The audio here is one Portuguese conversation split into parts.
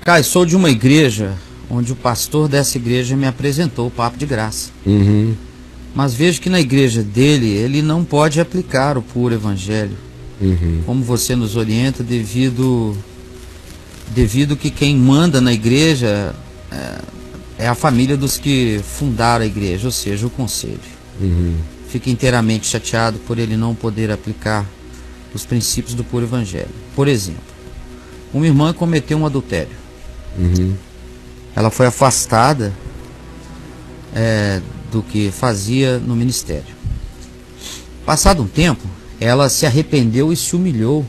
Caio, sou de uma igreja onde o pastor dessa igreja me apresentou o papo de graça. Uhum. Mas vejo que na igreja dele, ele não pode aplicar o puro evangelho. Uhum. Como você nos orienta, devido que quem manda na igreja é a família dos que fundaram a igreja, ou seja, o conselho. Uhum. Fico inteiramente chateado por ele não poder aplicar os princípios do puro evangelho. Por exemplo, uma irmã cometeu um adultério. Uhum. Ela foi afastada do que fazia no ministério. Passado um tempo, ela se arrependeu e se humilhou.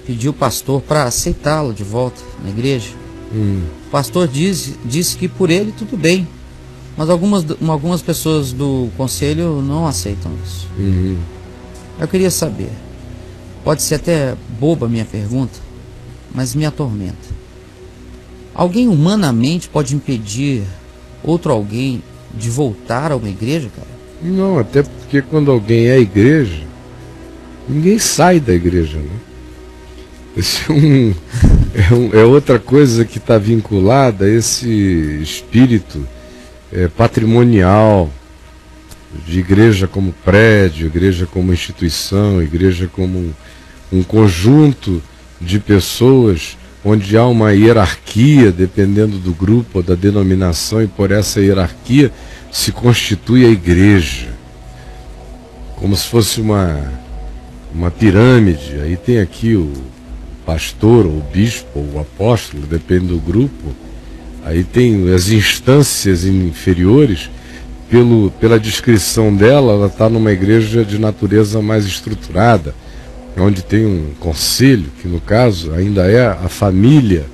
Pediu o pastor para aceitá-la de volta na igreja. O pastor disse que por ele tudo bem, mas algumas pessoas do conselho não aceitam isso. Uhum. Eu queria saber, pode ser até boba a minha pergunta, mas me atormenta. Alguém humanamente pode impedir outro alguém de voltar a uma igreja, cara? Não, até porque quando alguém é igreja, ninguém sai da igreja, né? Esse é outra coisa que está vinculada a esse espírito patrimonial de igreja como prédio, igreja como instituição, igreja como um conjunto de pessoas onde há uma hierarquia, dependendo do grupo ou da denominação, e por essa hierarquia se constitui a igreja, como se fosse uma pirâmide. Aí tem aqui o pastor, ou o bispo, ou o apóstolo, depende do grupo. Aí tem as instâncias inferiores. Pela descrição dela, ela está numa igreja de natureza mais estruturada, onde tem um conselho, que no caso ainda é a família,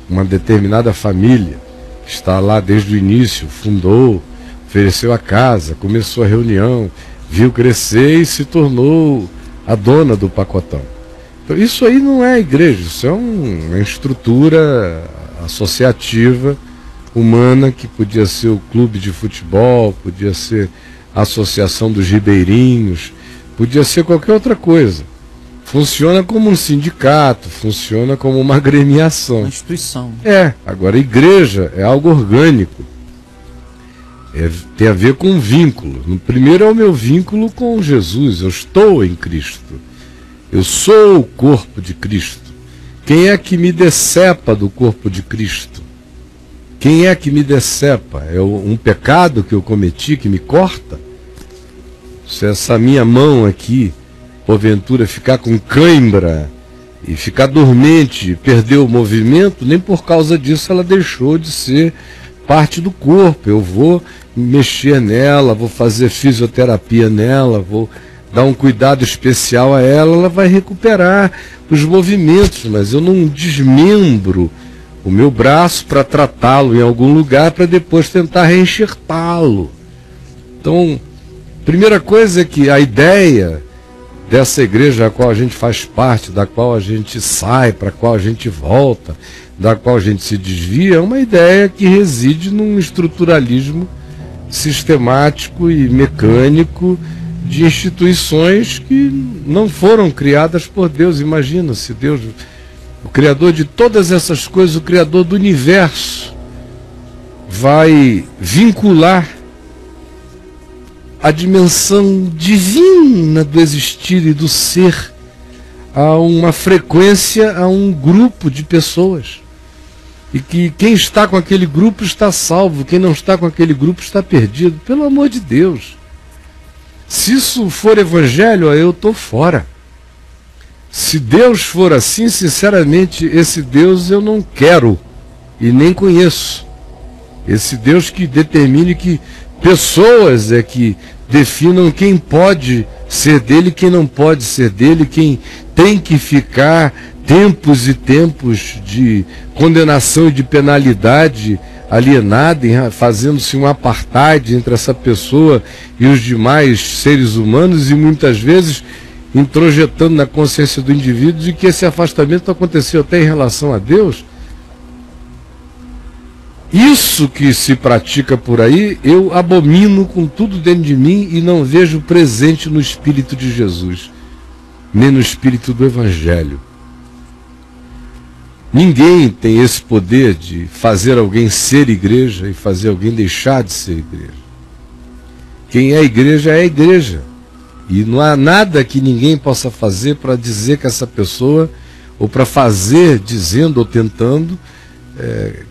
uma determinada família, que está lá desde o início, fundou, ofereceu a casa, começou a reunião, viu crescer e se tornou a dona do pacotão. Então isso aí não é igreja, isso é uma estrutura associativa, humana, que podia ser o clube de futebol, podia ser a associação dos ribeirinhos, podia ser qualquer outra coisa. Funciona como um sindicato, funciona como uma agremiação. Uma instituição. Agora igreja é algo orgânico. Tem a ver com vínculo. No primeiro é o meu vínculo com Jesus. Eu estou em Cristo. Eu sou o corpo de Cristo. Quem é que me decepa do corpo de Cristo? Quem é que me decepa? É um pecado que eu cometi que me corta? Se essa minha mão aqui, porventura, ficar com cãibra e ficar dormente, perder o movimento, nem por causa disso ela deixou de ser parte do corpo. Eu vou mexer nela, vou fazer fisioterapia nela, vou dar um cuidado especial a ela, ela vai recuperar os movimentos, mas eu não desmembro o meu braço para tratá-lo em algum lugar para depois tentar reenxertá-lo. Então, primeira coisa é que a ideia dessa igreja a qual a gente faz parte, da qual a gente sai, para a qual a gente volta, da qual a gente se desvia, é uma ideia que reside num estruturalismo sistemático e mecânico de instituições que não foram criadas por Deus. Imagina se Deus, o Criador de todas essas coisas, o Criador do universo, vai vincular a dimensão divina do existir e do ser a uma frequência, a um grupo de pessoas. E que quem está com aquele grupo está salvo, quem não está com aquele grupo está perdido. Pelo amor de Deus. Se isso for evangelho, eu estou fora. Se Deus for assim, sinceramente, esse Deus eu não quero e nem conheço. Esse Deus que determine que pessoas é que definam quem pode ser dele e quem não pode ser dele, quem tem que ficar tempos e tempos de condenação e de penalidade alienada, fazendo-se um apartheid entre essa pessoa e os demais seres humanos, e muitas vezes introjetando na consciência do indivíduo de que esse afastamento aconteceu até em relação a Deus. Isso que se pratica por aí, eu abomino com tudo dentro de mim e não vejo presente no Espírito de Jesus, nem no Espírito do Evangelho. Ninguém tem esse poder de fazer alguém ser igreja e fazer alguém deixar de ser igreja. Quem é igreja é a igreja. E não há nada que ninguém possa fazer para dizer que essa pessoa, ou para fazer dizendo ou tentando,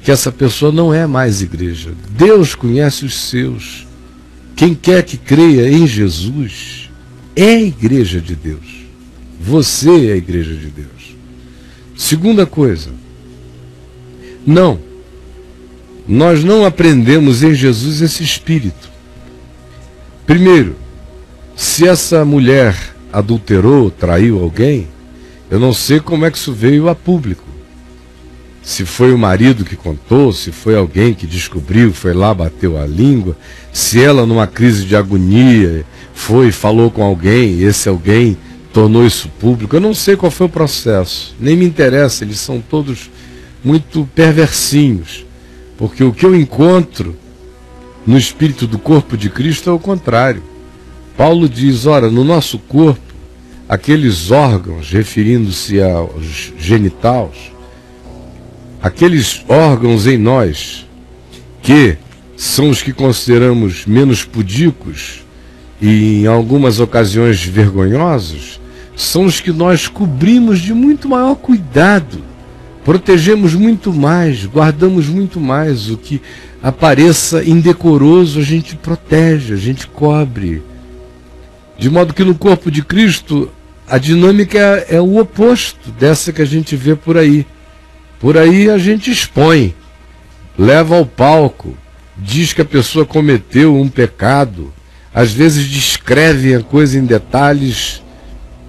que essa pessoa não é mais igreja. Deus conhece os seus. Quem quer que creia em Jesus é a igreja de Deus. Você é a igreja de Deus. Segunda coisa, nós não aprendemos em Jesus esse espírito. Primeiro, se essa mulher adulterou, traiu alguém, eu não sei como é que isso veio a público. Se foi o marido que contou, se foi alguém que descobriu, foi lá, bateu a língua, se ela numa crise de agonia falou com alguém, e esse alguém tornou isso público. Eu não sei qual foi o processo, nem me interessa, eles são todos muito perversinhos, porque o que eu encontro no espírito do corpo de Cristo é o contrário. Paulo diz, ora, no nosso corpo, aqueles órgãos, referindo-se aos genitais, aqueles órgãos em nós, que são os que consideramos menos pudicos e em algumas ocasiões vergonhosos, são os que nós cobrimos de muito maior cuidado, protegemos muito mais, guardamos muito mais. O que apareça indecoroso a gente protege, a gente cobre. De modo que no corpo de Cristo a dinâmica é o oposto dessa que a gente vê por aí. Por aí a gente expõe, leva ao palco, diz que a pessoa cometeu um pecado, às vezes descreve a coisa em detalhes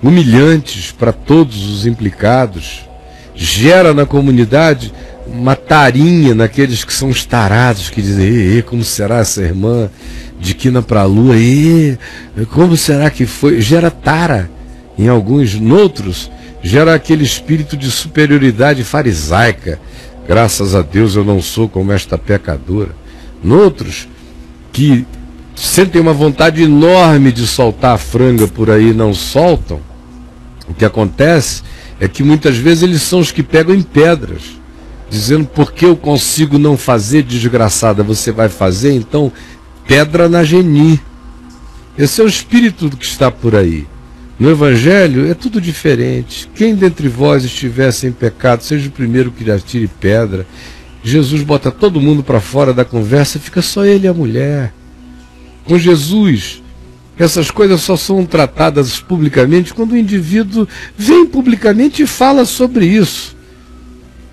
humilhantes para todos os implicados, gera na comunidade uma tarinha naqueles que são os tarados, que dizem, como será essa irmã de quina para a lua, como será que foi? Gera tara em alguns, noutros gera aquele espírito de superioridade farisaica. Graças a Deus eu não sou como esta pecadora. Noutros que sentem uma vontade enorme de soltar a franga por aí, não soltam. O que acontece é que muitas vezes eles são os que pegam em pedras, dizendo, porque eu consigo não fazer, desgraçada, você vai fazer, então pedra na geni. Esse é o espírito que está por aí. No Evangelho é tudo diferente. Quem dentre vós estiver sem pecado, seja o primeiro que lhe atire pedra. Jesus bota todo mundo para fora da conversa, fica só ele e a mulher. Com Jesus, essas coisas só são tratadas publicamente quando o indivíduo vem publicamente e fala sobre isso.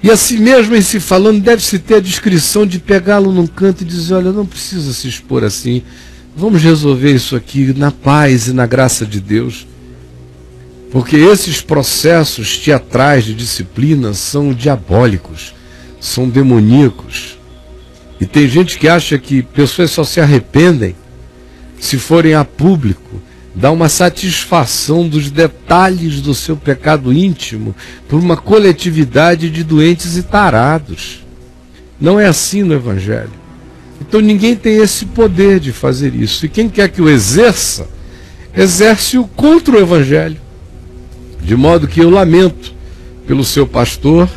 E assim mesmo, em se falando, deve-se ter a discrição de pegá-lo num canto e dizer, olha, não precisa se expor assim, vamos resolver isso aqui na paz e na graça de Deus. Porque esses processos teatrais de disciplina são diabólicos, são demoníacos. E tem gente que acha que pessoas só se arrependem se forem a público, dá uma satisfação dos detalhes do seu pecado íntimo por uma coletividade de doentes e tarados. Não é assim no Evangelho. Então ninguém tem esse poder de fazer isso. E quem quer que o exerça, exerce-o contra o Evangelho. De modo que eu lamento pelo seu pastor,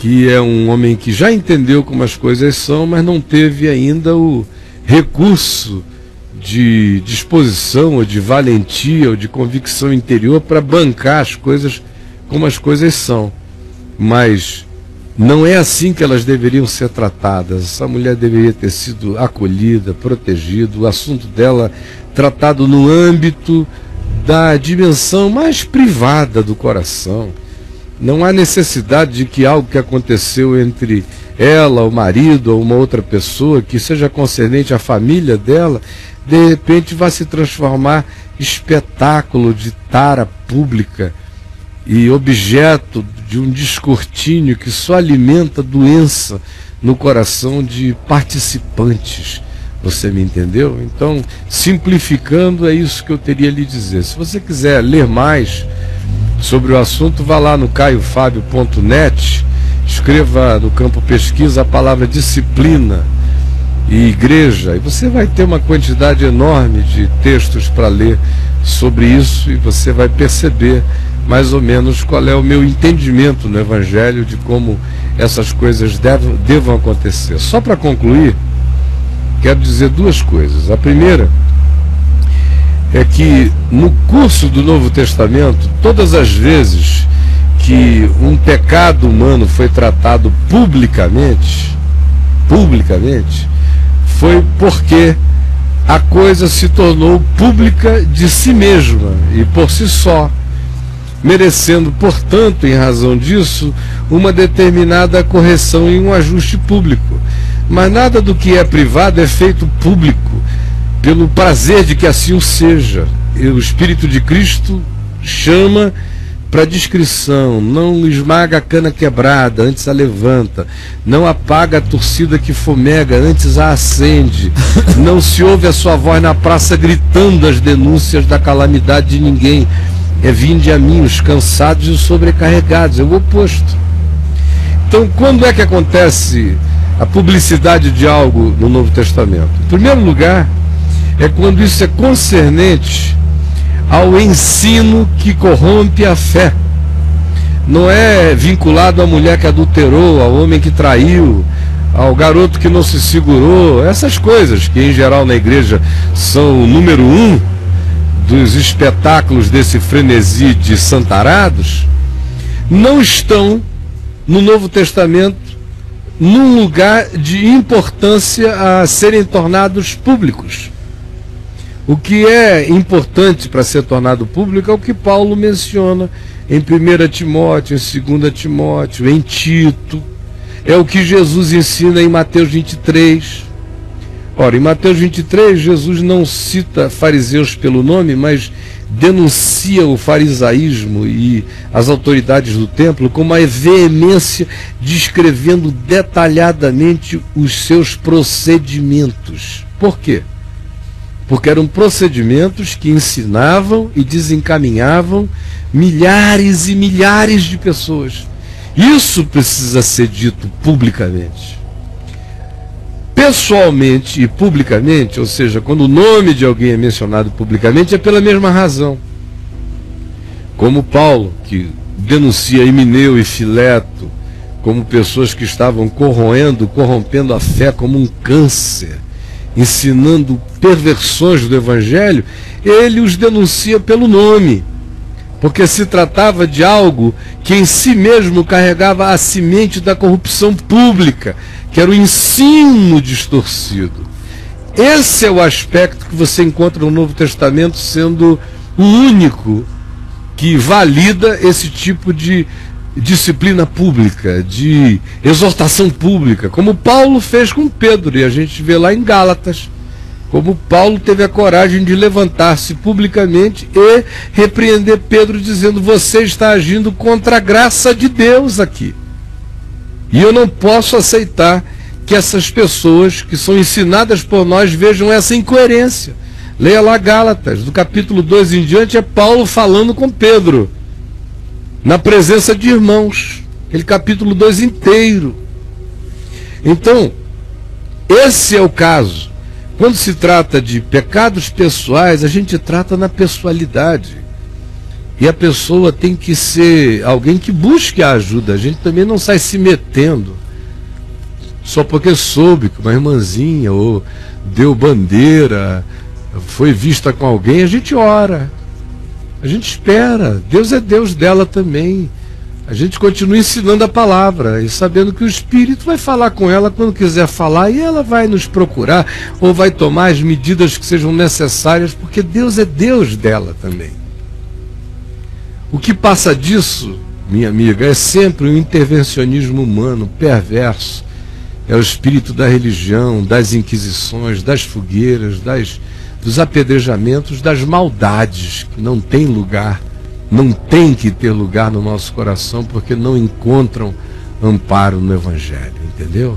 que é um homem que já entendeu como as coisas são, mas não teve ainda o recurso de disposição, ou de valentia, ou de convicção interior para bancar as coisas como as coisas são. Mas não é assim que elas deveriam ser tratadas. Essa mulher deveria ter sido acolhida, protegida, o assunto dela tratado no âmbito da dimensão mais privada do coração. Não há necessidade de que algo que aconteceu entre ela, o marido ou uma outra pessoa, que seja concernente à família dela, de repente vai se transformar em espetáculo de tara pública e objeto de um descortínio que só alimenta doença no coração de participantes. Você me entendeu? Então, simplificando, é isso que eu teria a lhe dizer. Se você quiser ler mais sobre o assunto, vá lá no caiofabio.net, escreva no campo pesquisa a palavra disciplina e igreja, e você vai ter uma quantidade enorme de textos para ler sobre isso, e você vai perceber mais ou menos qual é o meu entendimento no Evangelho de como essas coisas devam acontecer. Só para concluir, quero dizer duas coisas. A primeira é que no curso do Novo Testamento, todas as vezes que um pecado humano foi tratado publicamente, foi porque a coisa se tornou pública de si mesma e por si só, merecendo, portanto, em razão disso, uma determinada correção e um ajuste público. Mas nada do que é privado é feito público pelo prazer de que assim o seja. E o Espírito de Cristo chama para discrição, não esmaga a cana quebrada, antes a levanta, não apaga a torcida que fomega, antes a acende, não se ouve a sua voz na praça gritando as denúncias da calamidade de ninguém. É vinde a mim os cansados e os sobrecarregados, é o oposto. Então, quando é que acontece a publicidade de algo no Novo Testamento? Em primeiro lugar, é quando isso é concernente ao ensino que corrompe a fé. Não é vinculado à mulher que adulterou, ao homem que traiu, ao garoto que não se segurou, essas coisas que em geral na igreja são o número 1 dos espetáculos desse frenesi de santarados, não estão no Novo Testamento num lugar de importância a serem tornados públicos. O que é importante para ser tornado público é o que Paulo menciona em 1 Timóteo, em 2 Timóteo, em Tito. É o que Jesus ensina em Mateus 23. Ora, em Mateus 23, Jesus não cita fariseus pelo nome, mas denuncia o farisaísmo e as autoridades do templo com uma veemência, descrevendo detalhadamente os seus procedimentos. Por quê? Porque eram procedimentos que ensinavam e desencaminhavam milhares e milhares de pessoas. Isso precisa ser dito publicamente. Pessoalmente e publicamente, ou seja, quando o nome de alguém é mencionado publicamente, é pela mesma razão. Como Paulo, que denuncia Himeneu e Fileto como pessoas que estavam corrompendo a fé como um câncer, ensinando perversões do Evangelho, ele os denuncia pelo nome, porque se tratava de algo que em si mesmo carregava a semente da corrupção pública, que era o ensino distorcido. Esse é o aspecto que você encontra no Novo Testamento sendo o único que valida esse tipo de disciplina pública, de exortação pública, como Paulo fez com Pedro, e a gente vê lá em Gálatas, como Paulo teve a coragem de levantar-se publicamente e repreender Pedro, dizendo: você está agindo contra a graça de Deus aqui. E eu não posso aceitar que essas pessoas que são ensinadas por nós vejam essa incoerência. Leia lá Gálatas, do capítulo 2 em diante, é Paulo falando com Pedro, na presença de irmãos, aquele capítulo 2 inteiro. Então, esse é o caso. Quando se trata de pecados pessoais, a gente trata na pessoalidade. E a pessoa tem que ser alguém que busque a ajuda. A gente também não sai se metendo só porque soube que uma irmãzinha ou deu bandeira, foi vista com alguém. A gente ora, a gente espera. Deus é Deus dela também. A gente continua ensinando a palavra e sabendo que o Espírito vai falar com ela quando quiser falar, e ela vai nos procurar ou vai tomar as medidas que sejam necessárias, porque Deus é Deus dela também. O que passa disso, minha amiga, é sempre um intervencionismo humano perverso. É o espírito da religião, das inquisições, das fogueiras, dos apedrejamentos, das maldades, que não tem lugar, não tem que ter lugar no nosso coração, porque não encontram amparo no Evangelho, entendeu?